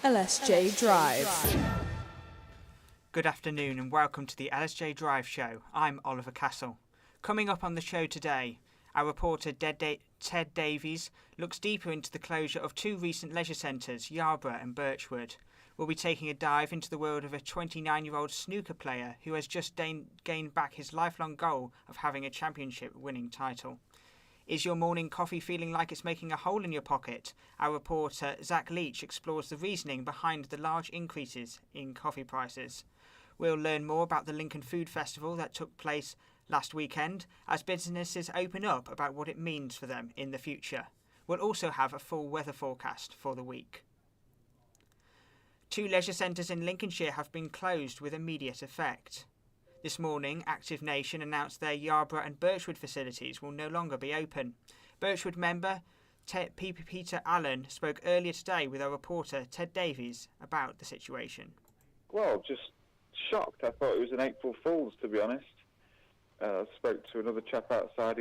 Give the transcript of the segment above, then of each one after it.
LSJ Drive. Good afternoon and welcome to the LSJ Drive show. I'm Oliver Castle. Coming up on the show today, our reporter Ted Davies looks deeper into the closure of two recent leisure centres, Yarborough and Birchwood. We'll be taking a dive into the world of a 29-year-old snooker player who has just gained back his lifelong goal of having a championship-winning title. Is your morning coffee feeling like it's making a hole in your pocket? Our reporter Zach Leach explores the reasoning behind the large increases in coffee prices. We'll learn more about the Lincoln Food Festival that took place last weekend as businesses open up about what it means for them in the future. We'll also have a full weather forecast for the week. Two leisure centres in Lincolnshire have been closed with immediate effect. This morning, Active Nation announced their Yarborough and Birchwood facilities will no longer be open. Birchwood member Peter Allen spoke earlier today with our reporter Ted Davies about the situation. Well, just shocked. I thought it was an April Fool's, to be honest. I spoke to another chap outside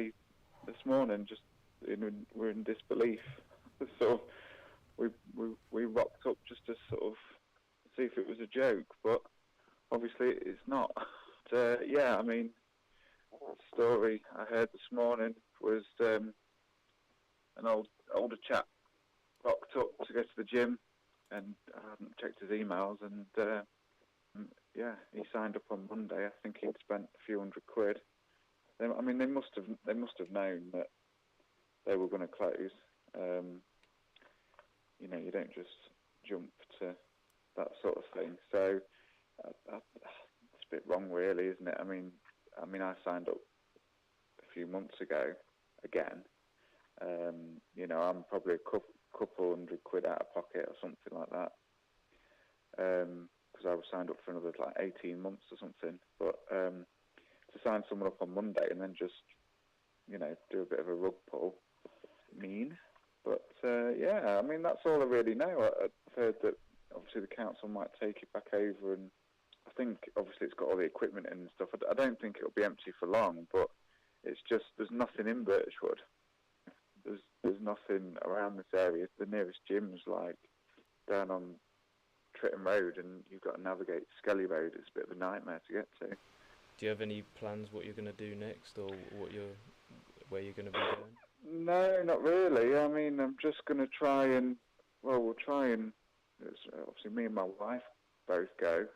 this morning, we're in disbelief. Sort of, we rocked up just to sort of see if it was a joke, but obviously it's not. Yeah, I mean, the story I heard this morning was an older chap rocked up to go to the gym, and I hadn't checked his emails, and yeah, he signed up on Monday. I think he'd spent a few £100. I mean, they must have known that they were going to close. You know, you don't just jump to that sort of thing. So it's a bit wrong, really, isn't it? I mean, I signed up a few months ago again. You know, I'm probably a couple £100 out of pocket or something like that. Because I was signed up for another 18 months or something. But to sign someone up on Monday and then just, you know, do a bit of a rug pull, mean. But yeah, I mean, that's all I really know. I've heard that obviously the council might take it back over, and I think obviously it's got all the equipment in and stuff. I don't think it'll be empty for long, but it's just there's nothing in Birchwood. There's nothing around this area. The nearest gym's like down on Tritton Road, and you've got to navigate Skelly Road. It's a bit of a nightmare to get to. Do you have any plans what you're going to do next, or where you're going to be going? No, not really. I mean, I'm just going to try and obviously me and my wife both go,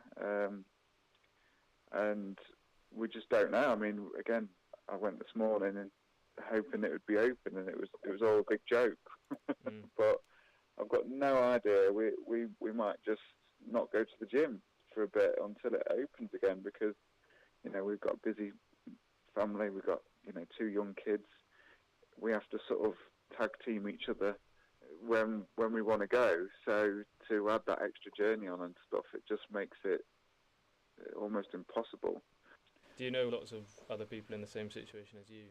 and we just don't know. I mean, again, I went this morning and hoping it would be open, and it was all a big joke. But I've got no idea. We might just not go to the gym for a bit until it opens again, because you know we've got a busy family. We've got 2 young kids. We have to sort of tag team each other when we want to go. So to add that extra journey on and stuff, it just makes it almost impossible. Do you know lots of other people in the same situation as you?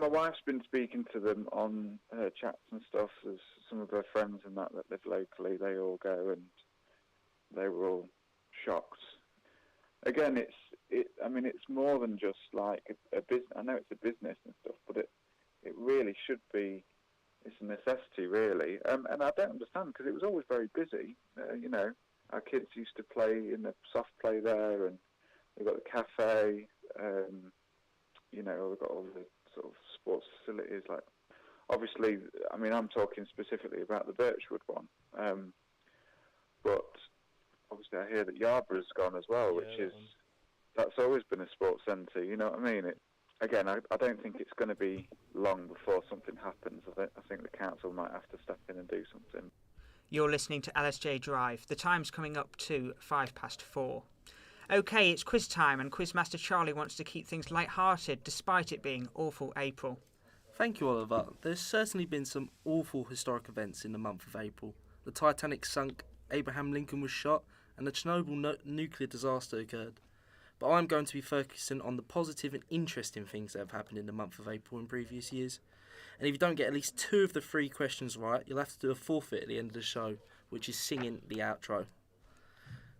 My wife's been speaking to them on her chats and stuff. There's some of her friends and that live locally. They all go, and they were all shocked. Again, it's more than just like a business. I know it's a business and stuff, but it really should be. It's a necessity, really. And I don't understand, because it was always very busy. You know, our kids used to play in the soft play there, and they've got the cafe. You know, they've got all the sort of sports facilities. Like, obviously, I mean, I'm talking specifically about the Birchwood one. But obviously, I hear that Yarborough's gone as well, that's always been a sports centre. You know what I mean? Again, I don't think it's going to be long before something happens. I think the council might have to step in and do something. You're listening to LSJ Drive. The time's coming up to 4:05. OK, it's quiz time, and Quizmaster Charlie wants to keep things light-hearted despite it being awful April. Thank you, Oliver. There's certainly been some awful historic events in the month of April. The Titanic sunk, Abraham Lincoln was shot, and the Chernobyl nuclear disaster occurred. But I'm going to be focusing on the positive and interesting things that have happened in the month of April in previous years. And if you don't get at least 2 of the 3 questions right, you'll have to do a forfeit at the end of the show, which is singing the outro.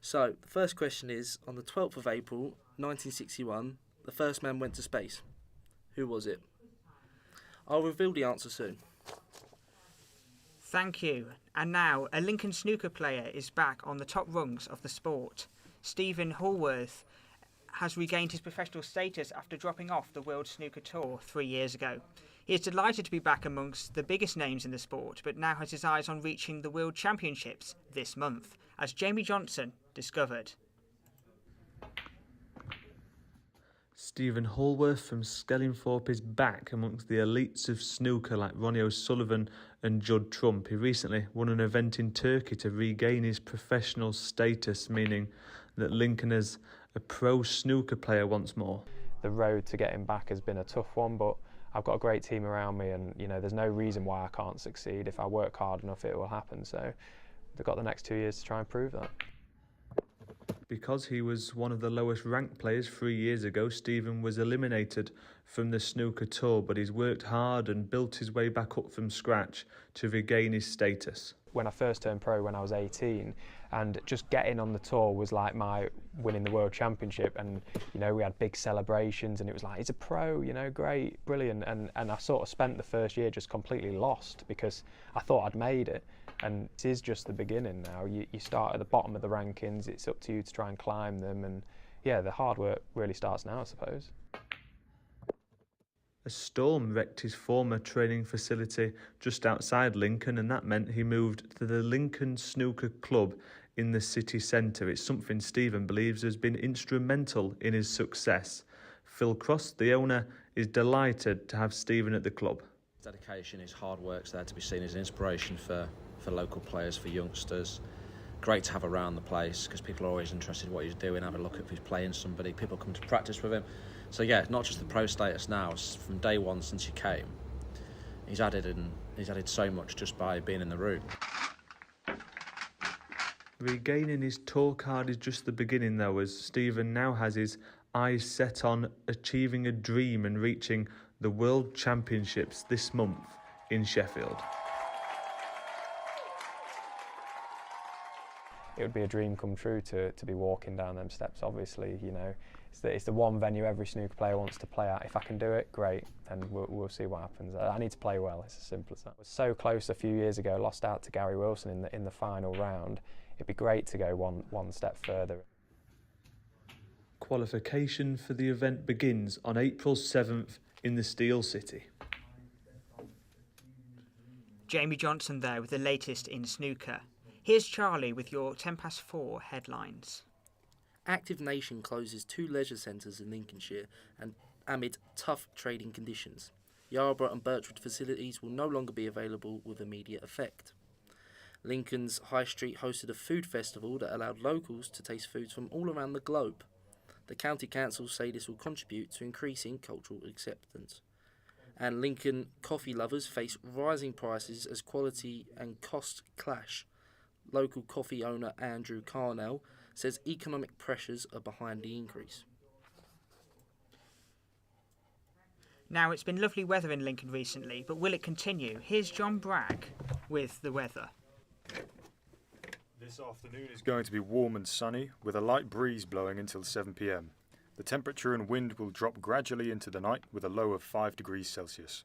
So, the first question is, on the 12th of April, 1961, the first man went to space. Who was it? I'll reveal the answer soon. Thank you. And now, a Lincoln snooker player is back on the top rungs of the sport. Stephen Hallworth has regained his professional status after dropping off the World Snooker Tour 3 years ago. He is delighted to be back amongst the biggest names in the sport, but now has his eyes on reaching the World Championships this month, as Jamie Johnson discovered. Stephen Hallworth from Skellingthorpe is back amongst the elites of snooker like Ronnie O'Sullivan and Judd Trump. He recently won an event in Turkey to regain his professional status, meaning that Lincoln is a pro snooker player once more. The road to getting back has been a tough one, but I've got a great team around me, and there's no reason why I can't succeed. If I work hard enough, it will happen. So they've got the next 2 years to try and prove that. Because he was one of the lowest ranked players 3 years ago, Stephen was eliminated from the snooker tour, but he's worked hard and built his way back up from scratch to regain his status. When I first turned pro when I was 18, and just getting on the tour was like my winning the World Championship, and we had big celebrations, and it was like, he's a pro, great, brilliant, and I sort of spent the first year just completely lost because I thought I'd made it. And it is just the beginning now. You start at the bottom of the rankings, it's up to you to try and climb them, and yeah, the hard work really starts now, I suppose. A storm wrecked his former training facility just outside Lincoln, and that meant he moved to the Lincoln Snooker Club in the city centre. It's something Stephen believes has been instrumental in his success. Phil Cross, the owner, is delighted to have Stephen at the club. Dedication, his hard work's there to be seen as an inspiration for local players, for youngsters. Great to have around the place because people are always interested in what he's doing, have a look at if he's playing somebody. People come to practice with him. So yeah, not just the pro status now, from day one since he came, he's added so much just by being in the room. Regaining his tour card is just the beginning though, as Stephen now has his eyes set on achieving a dream and reaching the World Championships this month in Sheffield. It would be a dream come true to be walking down them steps. Obviously, it's the one venue every snooker player wants to play at. If I can do it, great, and we'll see what happens. I need to play well. It's as simple as that. I was so close a few years ago, lost out to Gary Wilson in the final round. It'd be great to go one step further. Qualification for the event begins on April 7th in the Steel City. Jamie Johnson there with the latest in snooker. Here's Charlie with your 4:10 headlines. Active Nation closes 2 leisure centres in Lincolnshire and amid tough trading conditions. Yarborough and Birchwood facilities will no longer be available with immediate effect. Lincoln's High Street hosted a food festival that allowed locals to taste foods from all around the globe. The county council say this will contribute to increasing cultural acceptance. And Lincoln coffee lovers face rising prices as quality and cost clash. Local coffee owner Andrew Carnell says economic pressures are behind the increase. Now, it's been lovely weather in Lincoln recently, but will it continue? Here's John Bragg with the weather. This afternoon is going to be warm and sunny, with a light breeze blowing until 7 p.m. The temperature and wind will drop gradually into the night with a low of 5 degrees Celsius.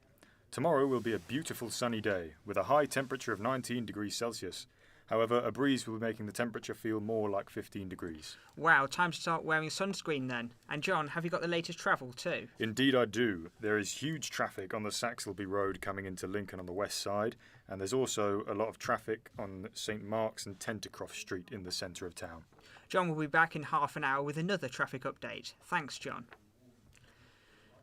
Tomorrow will be a beautiful sunny day, with a high temperature of 19 degrees Celsius. However, a breeze will be making the temperature feel more like 15 degrees. Wow, time to start wearing sunscreen then. And John, have you got the latest travel too? Indeed I do. There is huge traffic on the Saxelby Road coming into Lincoln on the west side, and there's also a lot of traffic on St Mark's and Tentercroft Street in the centre of town. John will be back in half an hour with another traffic update. Thanks, John.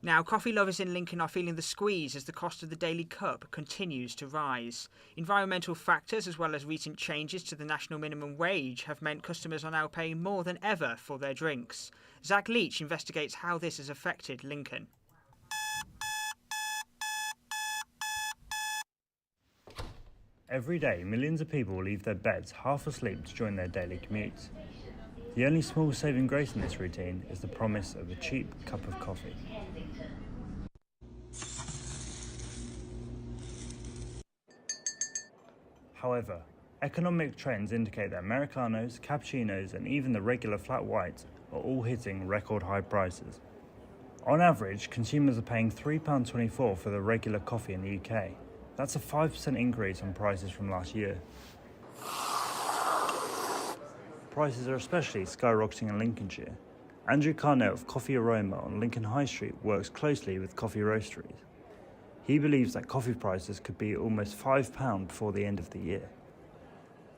Now, coffee lovers in Lincoln are feeling the squeeze as the cost of the daily cup continues to rise. Environmental factors, as well as recent changes to the national minimum wage, have meant customers are now paying more than ever for their drinks. Zach Leach investigates how this has affected Lincoln. Every day, millions of people leave their beds half asleep to join their daily commutes. The only small saving grace in this routine is the promise of a cheap cup of coffee. However, economic trends indicate that Americanos, cappuccinos and even the regular flat whites are all hitting record high prices. On average, consumers are paying £3.24 for the regular coffee in the UK. That's a 5% increase on prices from last year. prices are especially skyrocketing in Lincolnshire. Andrew Carnett of Coffee Aroma on Lincoln High Street works closely with coffee roasteries. He believes that coffee prices could be almost £5 before the end of the year.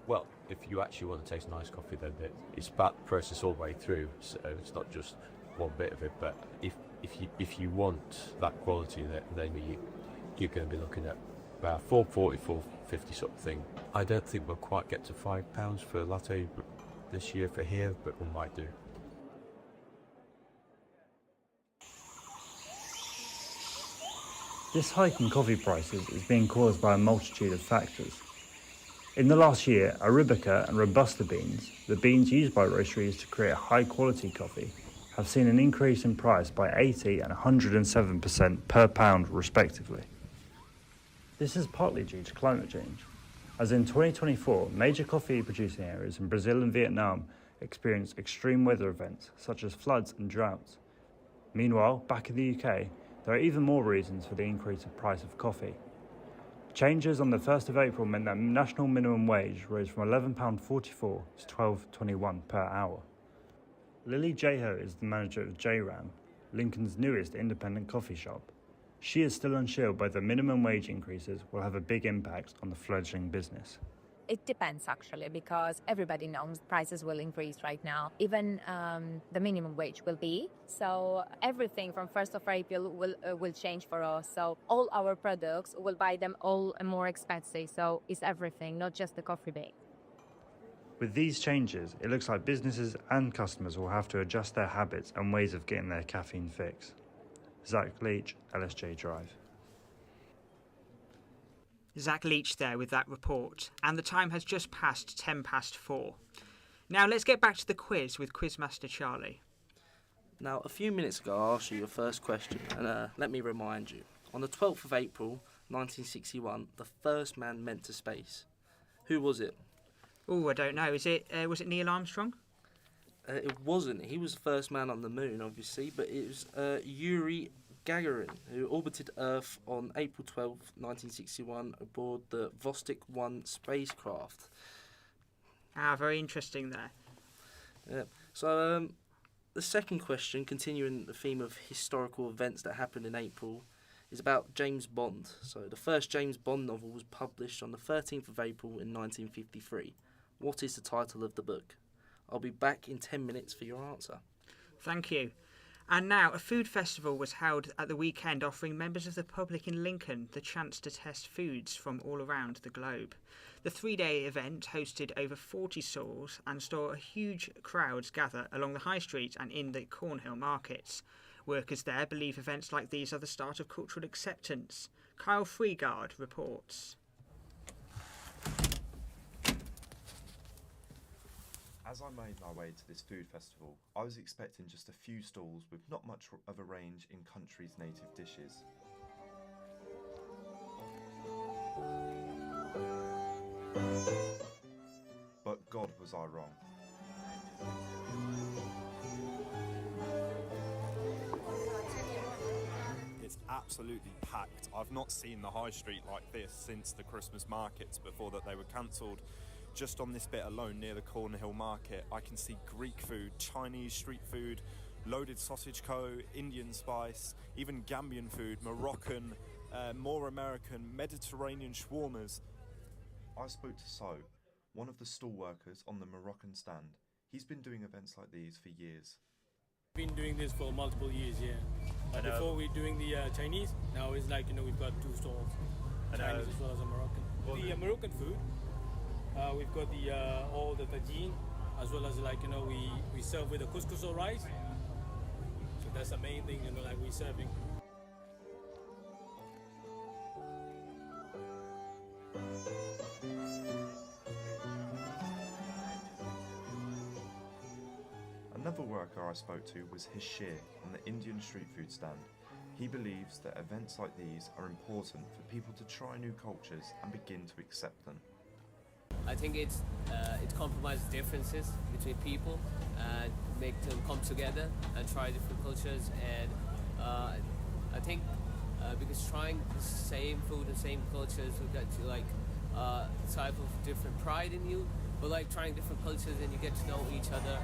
Well, if you actually want to taste nice coffee, then it's about the process all the way through. So it's not just one bit of it. But if you want that quality, then you're going to be looking at about £4.40, £4.50 sort of thing. I don't think we'll quite get to £5 for a latte this year for here, but we might do. This hike in coffee prices is being caused by a multitude of factors. In the last year, Arabica and Robusta beans, the beans used by roasteries to create high quality coffee, have seen an increase in price by 80 and 107% per pound respectively. This is partly due to climate change, as in 2024, major coffee producing areas in Brazil and Vietnam experienced extreme weather events such as floods and droughts. Meanwhile, back in the UK, there are even more reasons for the increase of price of coffee. Changes on the 1st of April meant that national minimum wage rose from £11.44 to £12.21 per hour. Lily Jeho is the manager of JRAM, Lincoln's newest independent coffee shop. She is still unsure whether minimum wage increases will have a big impact on the fledgling business. It depends actually, because everybody knows prices will increase right now. Even the minimum wage will be. So everything from 1st of April will change for us. So all our products will buy them all more expensive. So it's everything, not just the coffee bean. With these changes, it looks like businesses and customers will have to adjust their habits and ways of getting their caffeine fix. Zach Leach, LSJ Drive. Zach Leach there with that report, and the time has just passed 4:10. Now let's get back to the quiz with Quizmaster Charlie. Now, a few minutes ago I asked you your first question, and let me remind you. On the 12th of April 1961, the first man went to space. Who was it? Oh, I don't know. Was it Neil Armstrong? It wasn't. He was the first man on the moon, obviously, but it was Yuri Gagarin, who orbited Earth on April 12, 1961, aboard the Vostok 1 spacecraft. Ah, very interesting there. Yeah. So, the second question, continuing the theme of historical events that happened in April, is about James Bond. So, the first James Bond novel was published on the 13th of April in 1953. What is the title of the book? I'll be back in 10 minutes for your answer. Thank you. And now, a food festival was held at the weekend, offering members of the public in Lincoln the chance to test foods from all around the globe. The 3-day event hosted over 40 stalls and saw huge crowds gather along the high street and in the Cornhill markets. Workers there believe events like these are the start of cultural acceptance. Kyle Freegard reports. As I made my way to this food festival, I was expecting just a few stalls with not much of a range in country's native dishes. But God, was I wrong. It's absolutely packed. I've not seen the high street like this since the Christmas markets before that they were cancelled. Just on this bit alone near the Cornhill Market, I can see Greek food, Chinese street food, loaded sausage Indian spice, even Gambian food, Moroccan, more American, Mediterranean shawarmas. I spoke to So, one of the stall workers on the Moroccan stand. He's been doing events like these for years. Been doing this for multiple years, yeah. Before we were doing the Chinese, now it's like, we've got 2 stalls, Chinese as well as a Moroccan. The Moroccan food, we've got the all the tagine, as well as we serve with the couscous or rice. So that's the main thing, we're serving. Another worker I spoke to was Hishir on the Indian street food stand. He believes that events like these are important for people to try new cultures and begin to accept them. I think it compromises differences between people and make them come together and try different cultures. And I think because trying the same food and same cultures will get you a type of different pride in you, but like trying different cultures and you get to know each other.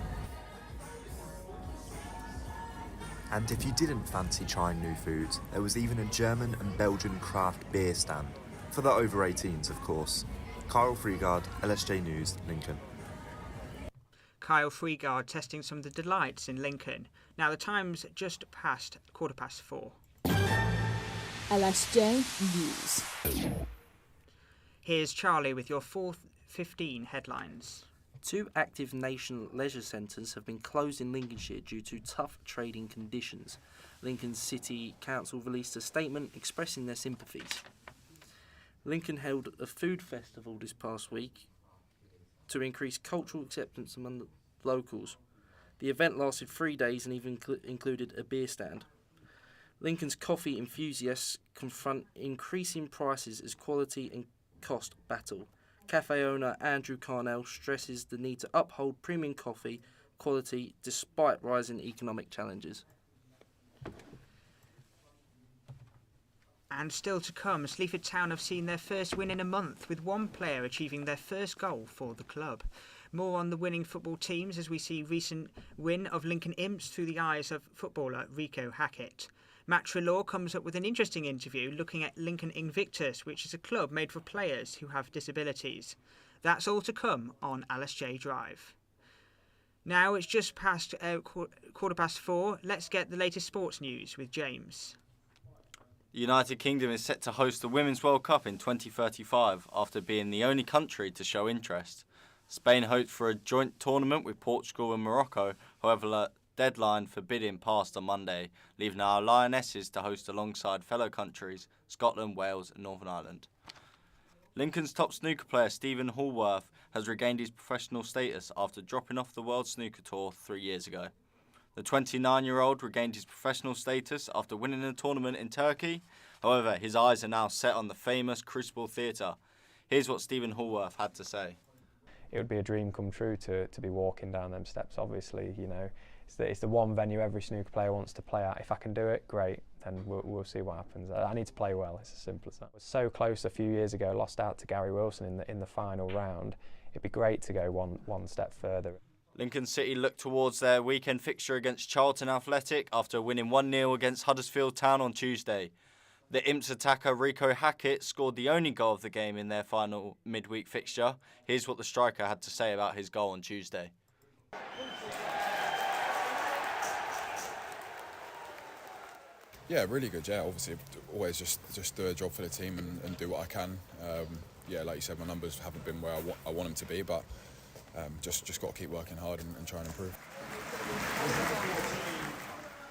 And if you didn't fancy trying new foods, there was even a German and Belgian craft beer stand. For the over 18s, of course. Kyle Freegard, LSJ News, Lincoln. Kyle Freegard testing some of the delights in Lincoln. Now the time's just past 4:15. LSJ News. Here's Charlie with your 4:15 headlines. 2 active nation leisure centres have been closed in Lincolnshire due to tough trading conditions. Lincoln City Council released a statement expressing their sympathies. Lincoln held a food festival this past week to increase cultural acceptance among the locals. The event lasted 3 days and even included a beer stand. Lincoln's coffee enthusiasts confront increasing prices as quality and cost battle. Cafe owner Andrew Carnell stresses the need to uphold premium coffee quality despite rising economic challenges. And still to come, Sleaford Town have seen their first win in a month, with one player achieving their first goal for the club. More on the winning football teams as we see recent win of Lincoln Imps through the eyes of footballer Rico Hackett. Matt Trelaw comes up with an interesting interview looking at Lincoln Invictus, which is a club made for players who have disabilities. That's all to come on LSJ Drive. Now it's just past 4:15. Let's get the latest sports news with James. The United Kingdom is set to host the Women's World Cup in 2035 after being the only country to show interest. Spain hoped for a joint tournament with Portugal and Morocco, however the deadline for bidding passed on Monday, leaving our Lionesses to host alongside fellow countries Scotland, Wales and Northern Ireland. Lincoln's top snooker player Stephen Hallworth has regained his professional status after dropping off the World Snooker Tour 3 years ago. The 29-year-old regained his professional status after winning a tournament in Turkey. However, his eyes are now set on the famous Crucible Theatre. Here's what Stephen Hallworth had to say. It would be a dream come true to be walking down them steps, obviously. You know, it's the one venue every snooker player wants to play at. If I can do it, great, then we'll see what happens. I need to play well, it's as simple as that. I was so close a few years ago, lost out to Gary Wilson in the final round. It'd be great to go one step further. Lincoln City look towards their weekend fixture against Charlton Athletic after winning 1-0 against Huddersfield Town on Tuesday. The Imps attacker Rico Hackett scored the only goal of the game in their final midweek fixture. Here's what the striker had to say about his goal on Tuesday. Yeah, really good. Yeah, obviously, always just do a job for the team and do what I can. Yeah, like you said, my numbers haven't been where I want them to be, but just got to keep working hard and try and improve.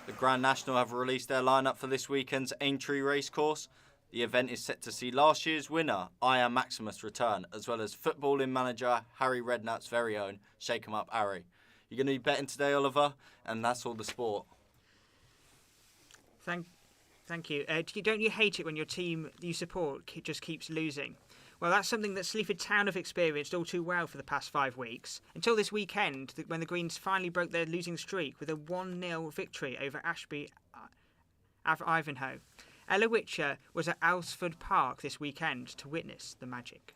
The Grand National have released their lineup for this weekend's Aintree Racecourse. The event is set to see last year's winner, I Am Maximus, return, as well as footballing manager Harry Redknapp's very own Shake 'em Up Harry. You're going to be betting today, Oliver, and that's all the sport. Thank you. Don't you hate it when your team you support just keeps losing? Well, that's something that Sleaford Town have experienced all too well for the past 5 weeks, until this weekend when the Greens finally broke their losing streak with a 1-0 victory over Ashby Ivanhoe. Ella Witcher was at Alsford Park this weekend to witness the magic.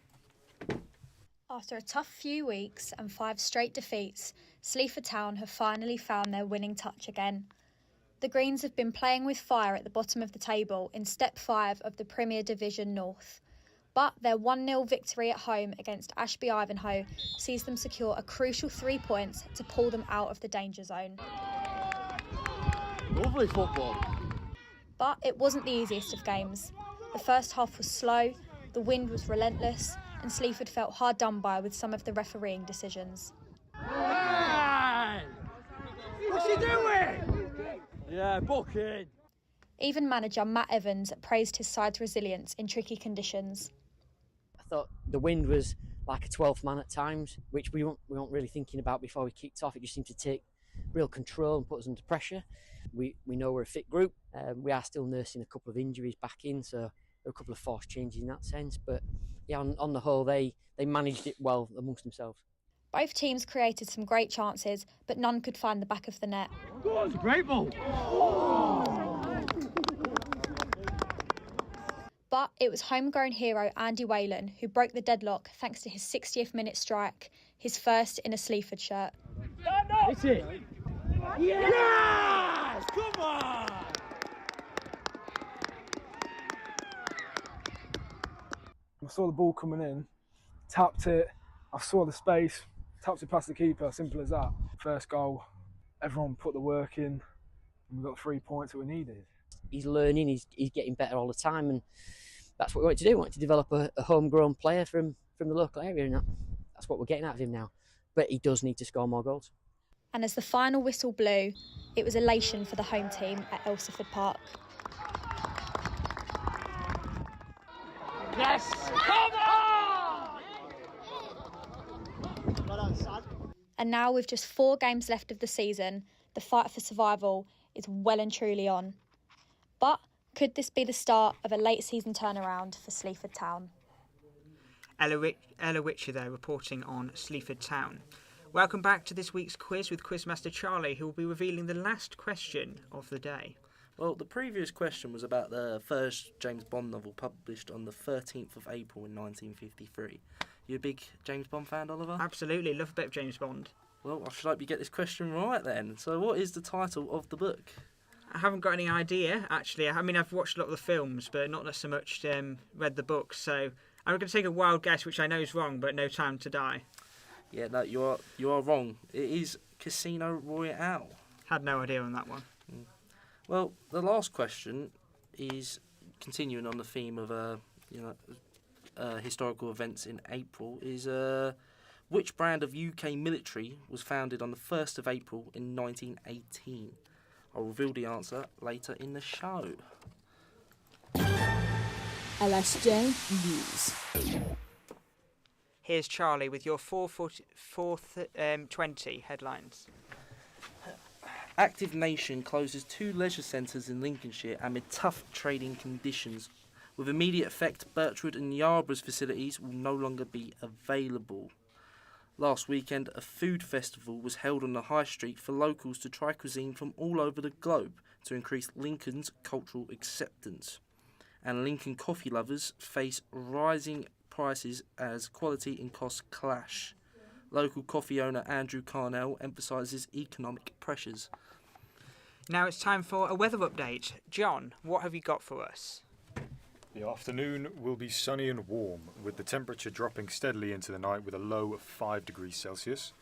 After a tough few weeks and 5 straight defeats, Sleaford Town have finally found their winning touch again. The Greens have been playing with fire at the bottom of the table in Step 5 of the Premier Division North. But their 1-0 victory at home against Ashby Ivanhoe sees them secure a crucial 3 points to pull them out of the danger zone. Lovely football. But it wasn't the easiest of games. The first half was slow, the wind was relentless, and Sleaford felt hard done by with some of the refereeing decisions. Hey! What's he doing? Yeah, booking. Even manager Matt Evans praised his side's resilience in tricky conditions. I thought the wind was like a 12th man at times, which we weren't really thinking about before we kicked off. It just seemed to take real control and put us under pressure. We know we're a fit group. We are still nursing a couple of injuries back in, so there are a couple of forced changes in that sense. But yeah, on the whole, they managed it well amongst themselves. Both teams created some great chances, but none could find the back of the net. It's a great ball. But it was homegrown hero Andy Whalen who broke the deadlock thanks to his 60th minute strike, his first in a Sleaford shirt. It's it. Yes! Come on! I saw the ball coming in, tapped it, I saw the space, tapped it past the keeper, simple as that. First goal, everyone put the work in, and we got 3 points that we needed. He's learning, he's getting better all the time, and that's what we wanted to do. We wanted to develop a homegrown player from the local area, and that's what we're getting out of him now. But he does need to score more goals. And as the final whistle blew, it was elation for the home team at Elsiford Park. Yes! Come on! And now with just 4 games left of the season, the fight for survival is well and truly on. But could this be the start of a late season turnaround for Sleaford Town? Ella Witcher there, reporting on Sleaford Town. Welcome back to this week's quiz with Quizmaster Charlie, who will be revealing the last question of the day. Well, the previous question was about the first James Bond novel published on the 13th of April in 1953. You a big James Bond fan, Oliver? Absolutely, love a bit of James Bond. Well, I should hope you get this question right then. So what is the title of the book? I haven't got any idea, actually. I mean, I've watched a lot of the films, but not so much read the books. So I'm going to take a wild guess, which I know is wrong, but No Time to Die. Yeah, no, you are wrong. It is Casino Royale. Had no idea on that one. Well, the last question is continuing on the theme of historical events in April. Is which brand of UK military was founded on the 1st of April in 1918? I'll reveal the answer later in the show. LSJ News. Here's Charlie with your 4:20 headlines. Active Nation closes 2 leisure centres in Lincolnshire amid tough trading conditions. With immediate effect, Birchwood and Yarborough's facilities will no longer be available. Last weekend, a food festival was held on the High Street for locals to try cuisine from all over the globe to increase Lincoln's cultural acceptance. And Lincoln coffee lovers face rising prices as quality and cost clash. Local coffee owner Andrew Carnell emphasises economic pressures. Now it's time for a weather update. John, what have you got for us? The afternoon will be sunny and warm, with the temperature dropping steadily into the night with a low of 5 degrees Celsius.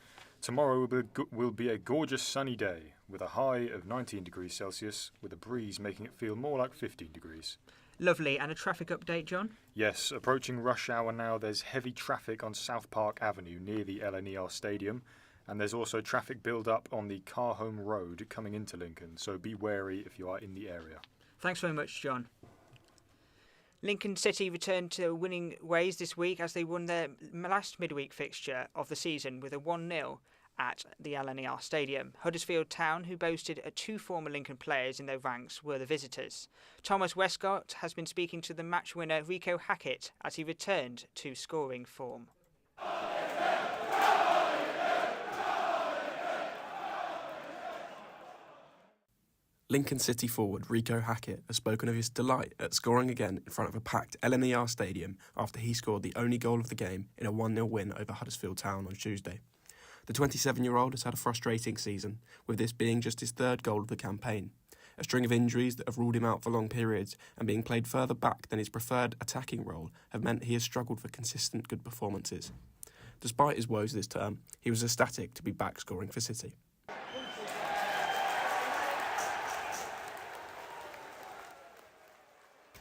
Tomorrow will be a gorgeous sunny day, with a high of 19 degrees Celsius, with a breeze making it feel more like 15 degrees. Lovely. And a traffic update, John? Yes, approaching rush hour now, there's heavy traffic on South Park Avenue near the LNER Stadium, and there's also traffic build-up on the Carhome Road coming into Lincoln, so be wary if you are in the area. Thanks very much, John. Lincoln City returned to winning ways this week as they won their last midweek fixture of the season with a 1-0 at the LNER Stadium. Huddersfield Town, who boasted 2 former Lincoln players in their ranks, were the visitors. Thomas Westcott has been speaking to the match winner Rico Hackett as he returned to scoring form. Lincoln City forward Rico Hackett has spoken of his delight at scoring again in front of a packed LNER Stadium after he scored the only goal of the game in a 1-0 win over Huddersfield Town on Tuesday. The 27-year-old has had a frustrating season, with this being just his 3rd goal of the campaign. A string of injuries that have ruled him out for long periods and being played further back than his preferred attacking role have meant he has struggled for consistent good performances. Despite his woes this term, he was ecstatic to be back scoring for City.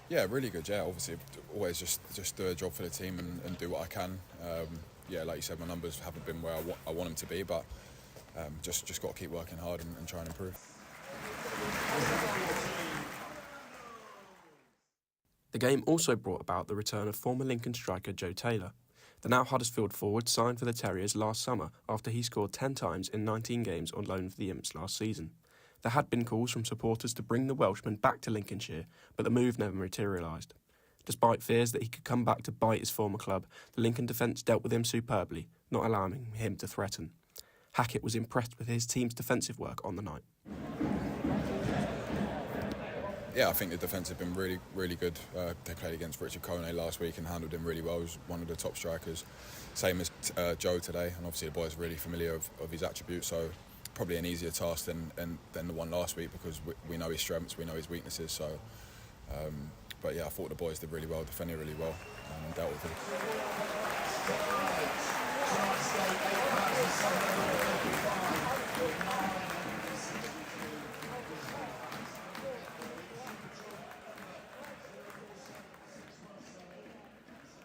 Yeah, really good. Yeah, obviously, always just do a job for the team and do what I can. Yeah, like you said, my numbers haven't been where I want them to be, but just got to keep working hard and try and improve. The game also brought about the return of former Lincoln striker Joe Taylor. The now Huddersfield forward signed for the Terriers last summer after he scored 10 times in 19 games on loan for the Imps last season. There had been calls from supporters to bring the Welshman back to Lincolnshire, but the move never materialised. Despite fears that he could come back to bite his former club, the Lincoln defence dealt with him superbly, not allowing him to threaten. Hackett was impressed with his team's defensive work on the night. Yeah, I think the defence have been really, really good. They played against Richard Kone last week and handled him really well. He was one of the top strikers, same as Joe today. And obviously the boys are really familiar of his attributes, so probably an easier task than the one last week, because we know his strengths, we know his weaknesses. So, but yeah, I thought the boys did really well, defended really well, and dealt with him.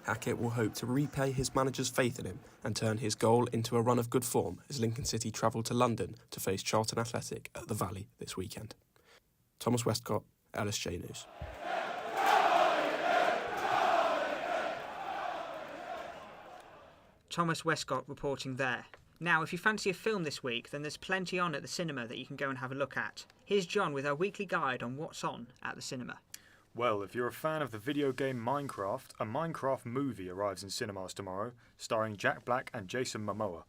Hackett will hope to repay his manager's faith in him and turn his goal into a run of good form as Lincoln City travel to London to face Charlton Athletic at the Valley this weekend. Thomas Westcott, LSJ News. Thomas Westcott reporting there. Now, if you fancy a film this week, then there's plenty on at the cinema that you can go and have a look at. Here's John with our weekly guide on what's on at the cinema. Well, if you're a fan of the video game Minecraft, a Minecraft movie arrives in cinemas tomorrow, starring Jack Black and Jason Momoa.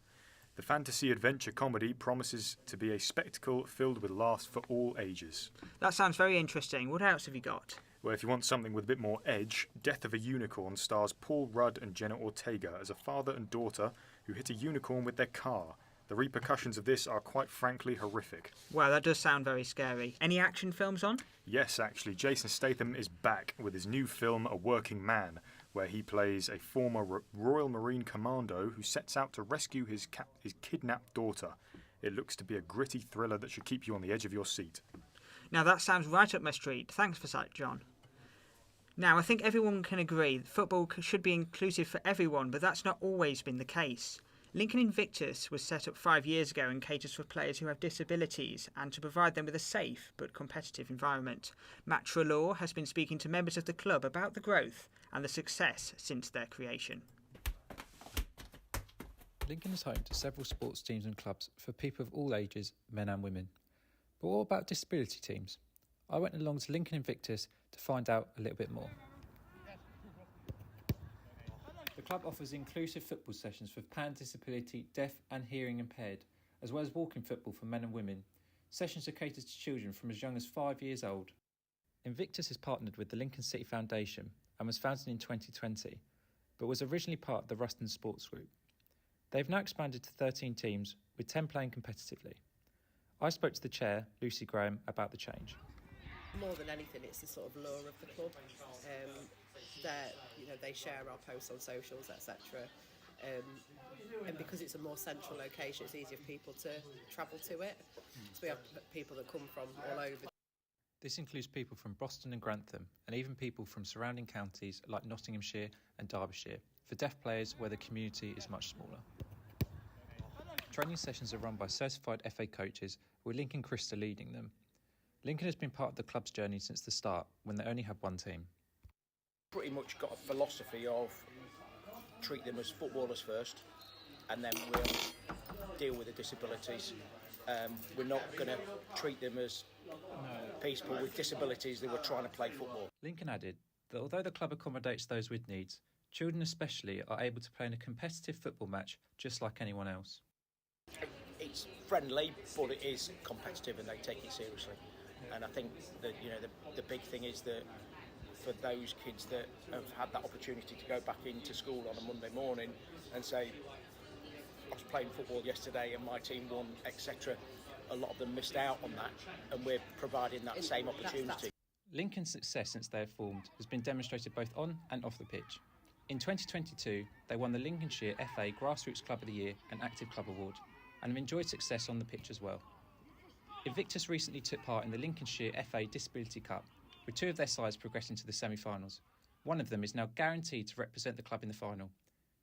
The fantasy adventure comedy promises to be a spectacle filled with laughs for all ages. That sounds very interesting. What else have you got? Well, if you want something with a bit more edge, Death of a Unicorn stars Paul Rudd and Jenna Ortega as a father and daughter who hit a unicorn with their car. The repercussions of this are quite frankly horrific. Well, that does sound very scary. Any action films on? Yes, actually, Jason Statham is back with his new film A Working Man, where he plays a former Royal Marine commando who sets out to rescue his kidnapped daughter. It looks to be a gritty thriller that should keep you on the edge of your seat. Now that sounds right up my street. Thanks for that, John. Now, I think everyone can agree that football should be inclusive for everyone, but that's not always been the case. Lincoln Invictus was set up 5 years ago and caters for players who have disabilities and to provide them with a safe but competitive environment. Matt Trelaw has been speaking to members of the club about the growth and the success since their creation. Lincoln is home to several sports teams and clubs for people of all ages, men and women. But what about disability teams? I went along to Lincoln Invictus to find out a little bit more. The club offers inclusive football sessions for pan-disability, deaf and hearing impaired, as well as walking football for men and women. Sessions are catered to children from as young as 5 years old. Invictus has partnered with the Lincoln City Foundation and was founded in 2020, but was originally part of the Ruston Sports Group. They've now expanded to 13 teams, with 10 playing competitively. I spoke to the chair, Lucy Graham, about the change. More than anything, it's the sort of lure of the club. They share our posts on socials, etc. And because it's a more central location, it's easier for people to travel to it. So we have people that come from all over. This includes people from Boston and Grantham, and even people from surrounding counties like Nottinghamshire and Derbyshire, for deaf players where the community is much smaller. Training sessions are run by certified FA coaches, with Lincoln Christa leading them. Lincoln has been part of the club's journey since the start, when they only had one team. Pretty much got a philosophy of treat them as footballers first, and then we'll deal with the disabilities. We're not going to treat them as people with disabilities that were trying to play football. Lincoln added that although the club accommodates those with needs, children especially are able to play in a competitive football match just like anyone else. It's friendly, but it is competitive, and they take it seriously. And I think that the big thing is that for those kids that have had that opportunity to go back into school on a Monday morning and say, I was playing football yesterday and my team won, etc. A lot of them missed out on that, and we're providing that same opportunity. Lincoln's success since they have formed has been demonstrated both on and off the pitch. In 2022, they won the Lincolnshire FA Grassroots Club of the Year and Active Club Award, and have enjoyed success on the pitch as well. Invictus recently took part in the Lincolnshire FA Disability Cup, with 2 of their sides progressing to the semi-finals. One of them is now guaranteed to represent the club in the final.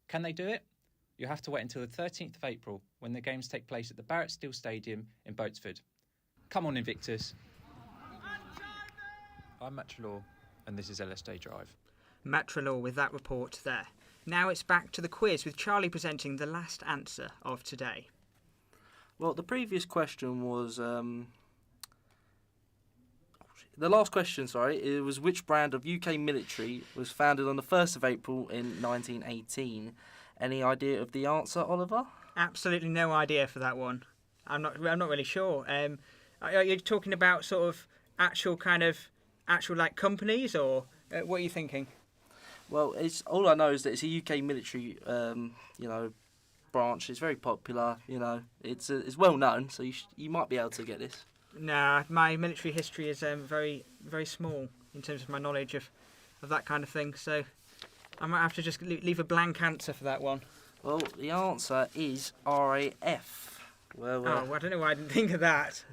Can they do it? You'll have to wait until the 13th of April, when the games take place at the Barrett Steel Stadium in Boatsford. Come on, Invictus. I'm Matt Trelaw, and this is LSJ Drive. Matt Trelaw with that report there. Now it's back to the quiz, with Charlie presenting the last answer of today. Well, the previous question was... The last question, it was which brand of UK military was founded on the 1st of April in 1918? Any idea of the answer, Oliver? Absolutely no idea for that one. I'm not really sure. Are you talking about sort of actual kind of actual like companies, or what are you thinking? Well, it's all I know is that it's a UK military, branch. It's very popular. It's well known, so you might be able to get this. Nah, my military history is very very small in terms of my knowledge of that kind of thing. So I might have to just leave a blank answer for that one. Well, the answer is RAF. Well, I don't know why I didn't think of that.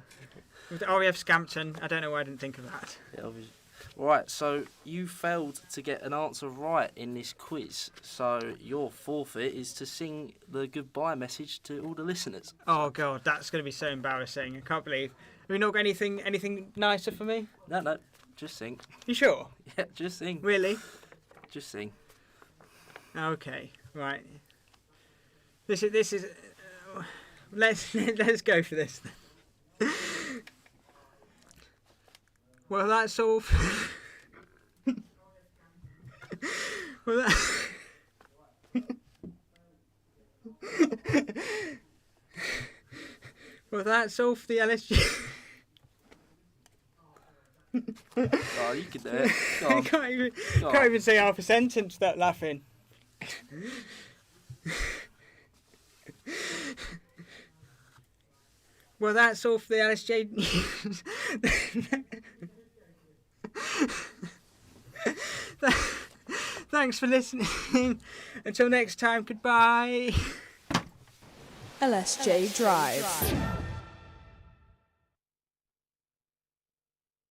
With RAF Scampton, I don't know why I didn't think of that. Yeah, obviously. Right, so you failed to get an answer right in this quiz. So your forfeit is to sing the goodbye message to all the listeners. Oh God, that's going to be so embarrassing. I can't believe. Have you not got anything nicer for me? No, just sing. You sure? Yeah, just sing. Really? Just sing. Okay, right. This is. Let's go for this. Well, that's all. Well, well, that's all for the LSJ. Oh, you can do it. Go on. Can't even say half a sentence without laughing. Well, that's all for the LSJ News. Thanks for listening. Until next time, goodbye. LSJ Drive.